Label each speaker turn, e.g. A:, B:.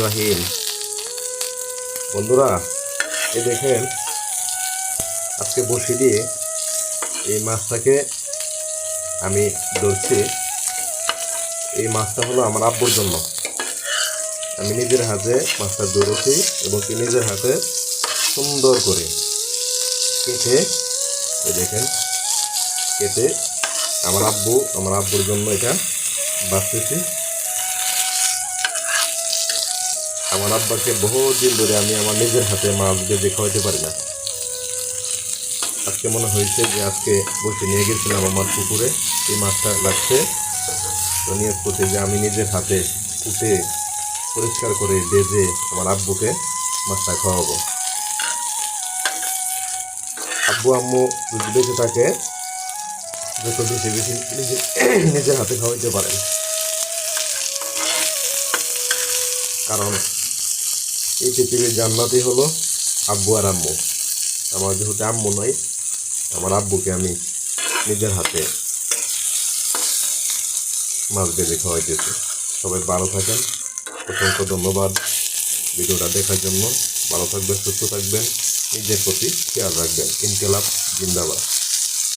A: রহিম। বন্ধুরা, এই দেখেন আজকে বসি দিয়ে এই মাছটাকে আমি ধরছি। এই মাছটা হলো আমার আব্বুর জন্য। আমি নিজের হাতে মাছটা ধরেছি এবং নিজের হাতে সুন্দর করে কেটে, এই দেখেন কেটে আমার আব্বুর জন্য এটা বাঁচতেছি। আমার আব্বাকে বহু দিন ধরে আমি আমার নিজের হাতে মাছ ভেজে খাওয়াতে পারি না। আজকে মনে হয়েছে যে আজকে বসে নিয়ে গেছিলাম আমার পুকুরে, এই মাছটা লাগছে, তো নিয়োগ করতে যে আমি নিজের হাতে কুটে পরিষ্কার করে ভেজে আমার আব্বুকে মাছটা খাওয়াবো। আব্বু আম্মু যদি বেঁচে থাকে যত বেশি বেশি নিজের হাতে খাওয়াইতে পারেন, কারণ এই পৃথিবীর জান্নাতই হলো আব্বু আর আম্মু। আমার যেহেতু আম্মু নয়, আমার আব্বুকে আমি নিজের হাতে মাছ ভেজে খাওয়াইতেছি। সবাই ভালো থাকেন, অসংখ্য ধন্যবাদ ভিডিওটা দেখার জন্য। ভালো থাকবেন, সুস্থ থাকবেন, নিজের প্রতি খেয়াল রাখবেন। ইনকিলাব জিন্দাবাদ।